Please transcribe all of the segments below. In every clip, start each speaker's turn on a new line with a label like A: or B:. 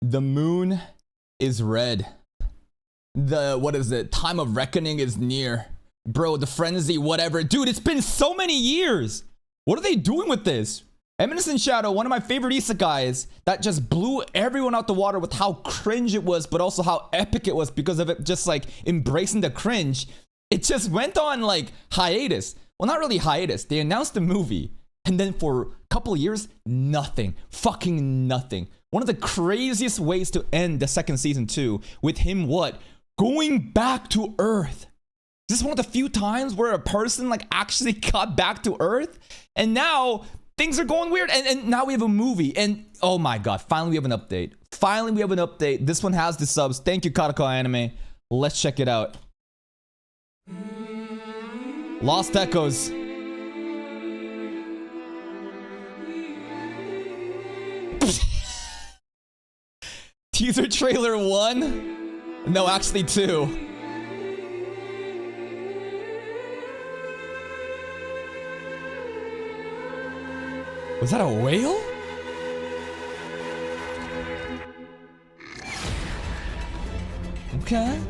A: The moon is red. What is it? Time of reckoning is near. Bro, the frenzy, whatever. Dude, it's been so many years. What are they doing with this? Eminence in Shadow, one of my favorite isekais that just blew everyone out the water with how cringe it was, but also how epic it was because of it just like embracing the cringe. It just went on like hiatus. Well, not really hiatus. They announced the movie. And then for a couple of years, nothing. Fucking nothing. One of the craziest ways to end the second season too, with him what? Going back to Earth. This is one of the few times where a person like actually got back to Earth. And now things are going weird. And now we have a movie. And oh my god, finally we have an update. Finally we have an update. This one has the subs. Thank you, Katakao Anime. Let's check it out. Lost Echoes. Teaser trailer 1? No, actually 2. Was that a whale? Okay.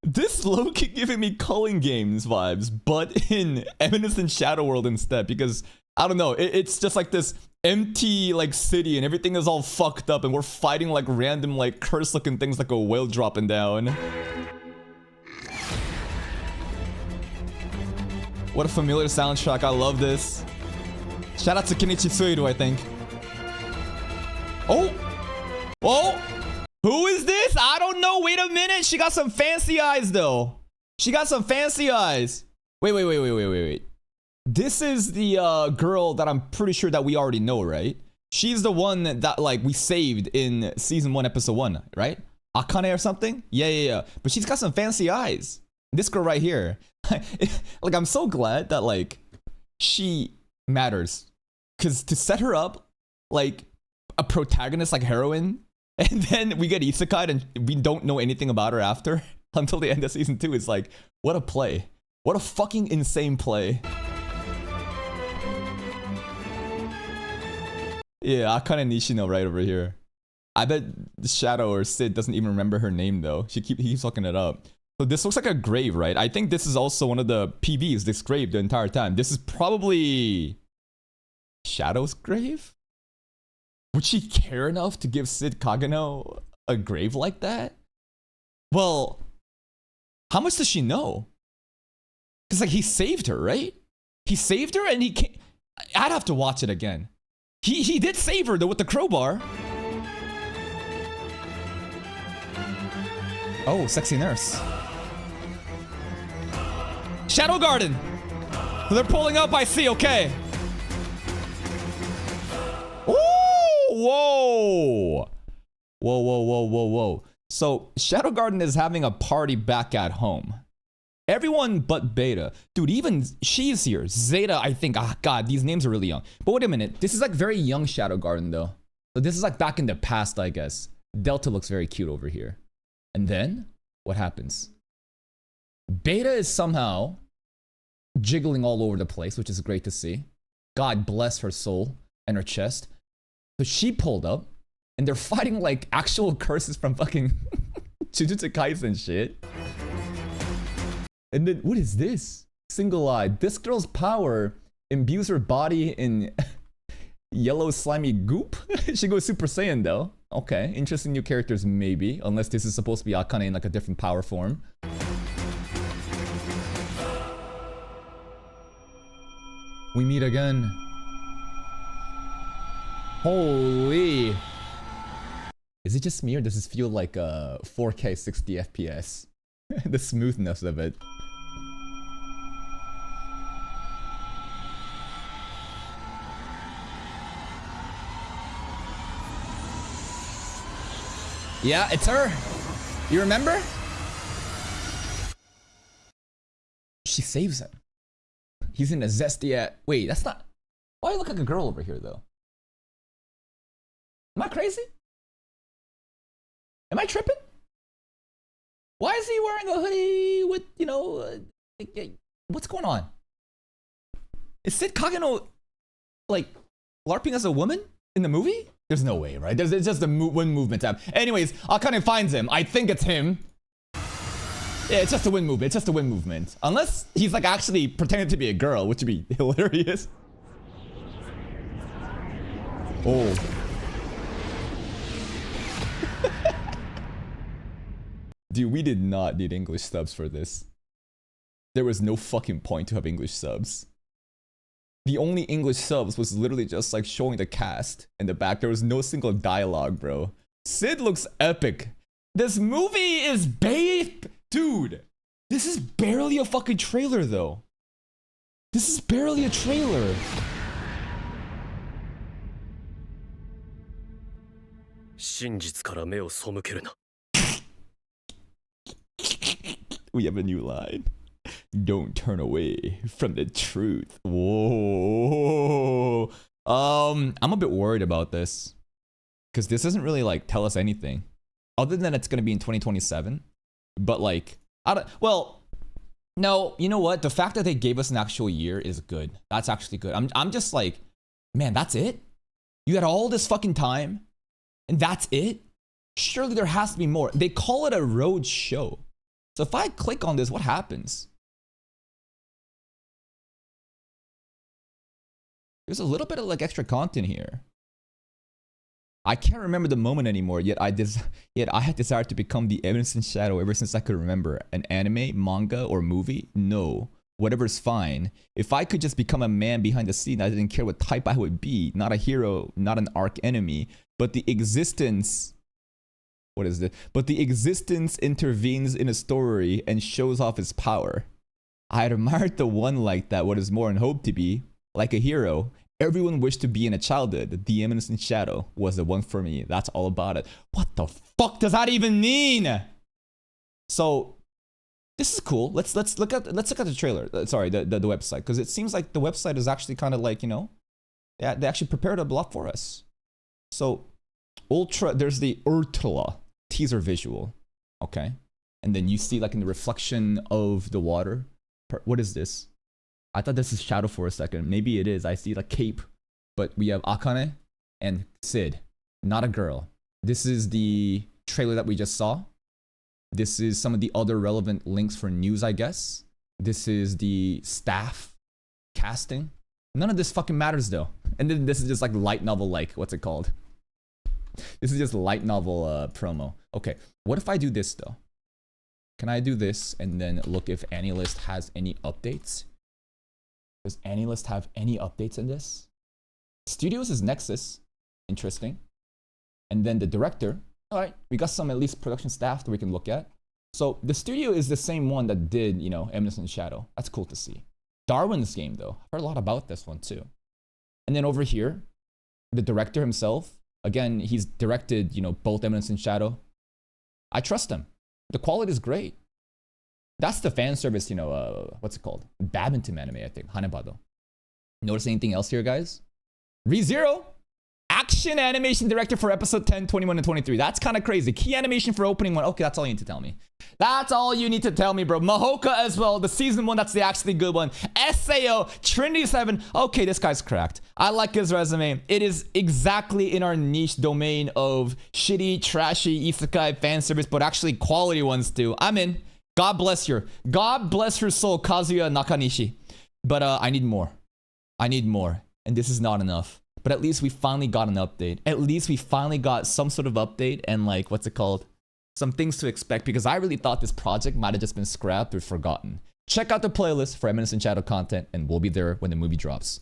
A: This low-key giving me Culling Games vibes, but in Eminence and Shadow World instead, because I don't know, it's just like this empty like city and everything is all fucked up and we're fighting like random like curse looking things like a whale dropping down. What a familiar soundtrack, I love this. Shout out to Kenichi Tsuiru, I think. Oh! Oh! Who is this? I don't know, wait a minute, she got some fancy eyes though. She got some fancy eyes. Wait. This is the girl that I'm pretty sure that we already know, right? She's the one that like we saved in season 1, episode 1, right? Akane or something? Yeah. But she's got some fancy eyes. This girl right here. Like, I'm so glad that like she matters. Cause to set her up like a protagonist like heroine, and then we get isekai'd and we don't know anything about her after until the end of season 2. It's like, what a play. What a fucking insane play. Yeah, Akane Nishino right over here. I bet Shadow or Sid doesn't even remember her name though. He keeps looking it up. So this looks like a grave, right? I think this is also one of the PVs, this grave the entire time. This is probably Shadow's grave? Would she care enough to give Sid Kagano a grave like that? Well, how much does she know? Because like he saved her, right? He saved her and he can't... I'd have to watch it again. He did save her though with the crowbar. Oh, sexy nurse. Shadow Garden. They're pulling up, I see, okay. Ooh, whoa. So Shadow Garden is having a party back at home. Everyone but Beta. Dude, even she's here. Zeta, I think. Ah, God, these names are really young. But wait a minute. This is like very young Shadow Garden, though. So this is like back in the past, I guess. Delta looks very cute over here. And then, what happens? Beta is somehow jiggling all over the place, which is great to see. God bless her soul and her chest. So she pulled up, and they're fighting like actual curses from fucking Jujutsu Kaisen shit. And then, what is this? Single Eye. This girl's power imbues her body in yellow slimy goop. She goes Super Saiyan though. Okay, interesting new characters maybe. Unless this is supposed to be Akane in like a different power form. We meet again. Holy. Is it just me or does this feel like 4K 60 FPS? The smoothness of it. Yeah, it's her. You remember? She saves him. He's in a zesty. Wait, that's not... Why do I look like a girl over here, though? Am I crazy? Am I tripping? Why is he wearing a hoodie with, you know... what's going on? Is Sid Kagano, like, LARPing as a woman? In the movie? There's no way, right? There's just a wind movement tab. Anyways, Akane finds him. I think it's him. Yeah, it's just a wind movement. It's just a wind movement. Unless he's like actually pretending to be a girl, which would be hilarious. Oh. Dude, we did not need English subs for this. There was no fucking point to have English subs. The only English subs was literally just like showing the cast in the back. There was no single dialogue, bro. Sid looks epic. This movie is dude, this is barely a fucking trailer though. This is barely a trailer. We have a new line. Don't turn away from the truth. Whoa. I'm a bit worried about this. Because this doesn't really like tell us anything. Other than it's gonna be in 2027. But like, well, no, you know what? The fact that they gave us an actual year is good. That's actually good. I'm just like, man, that's it? You had all this fucking time? And that's it? Surely there has to be more. They call it a road show. So if I click on this, what happens? There's a little bit of like extra content here. I can't remember the moment anymore, yet I had desired to become the Eminence in Shadow ever since I could remember. An anime, manga, or movie? No. Whatever's fine. If I could just become a man behind the scene, I didn't care what type I would be. Not a hero, not an arch enemy, but the existence... What is this? But the existence intervenes in a story and shows off its power. I admired the one like that, what is more and hope to be, like a hero. Everyone wished to be in a childhood. The Eminence in Shadow was the one for me. That's all about it. What the fuck does that even mean? So, this is cool. Let's look at the trailer. Sorry, the website, because it seems like the website is actually kind of like, you know, yeah, they actually prepared a lot for us. So, there's the Ultra teaser visual, okay, and then you see like in the reflection of the water. What is this? I thought this is Shadow for a second. Maybe it is. I see like cape, but we have Akane and Sid, not a girl. This is the trailer that we just saw. This is some of the other relevant links for news, I guess. This is the staff casting. None of this fucking matters though. And then this is just like light novel, like what's it called? This is just light novel promo. Okay, what if I do this though? Can I do this and then look if AniList has any updates? Does AniList have any updates in this? Studios is Nexus. Interesting. And then the director. All right, we got some at least production staff that we can look at. So the studio is the same one that did, you know, Eminence in Shadow. That's cool to see. Darwin's game though. I've heard a lot about this one too. And then over here, the director himself. Again, he's directed, you know, both Eminence and Shadow. I trust him. The quality is great. That's the fan service, you know, what's it called? Badminton anime, I think. Hanebado. Notice anything else here, guys? ReZero, action animation director for episode 10, 21, and 23. That's kind of crazy. Key animation for opening one. Okay, that's all you need to tell me. That's all you need to tell me, bro. Mahoka as well. The season one, that's the actually good one. SAO, Trinity 7. Okay, this guy's cracked. I like his resume. It is exactly in our niche domain of shitty, trashy, isekai fan service, but actually quality ones too. I'm in. God bless her. God bless her soul, Kazuya Nakanishi. But I need more. I need more. And this is not enough. But at least we finally got an update. At least we finally got some sort of update and like, what's it called? Some things to expect, because I really thought this project might have just been scrapped or forgotten. Check out the playlist for Eminence in Shadow content, and we'll be there when the movie drops.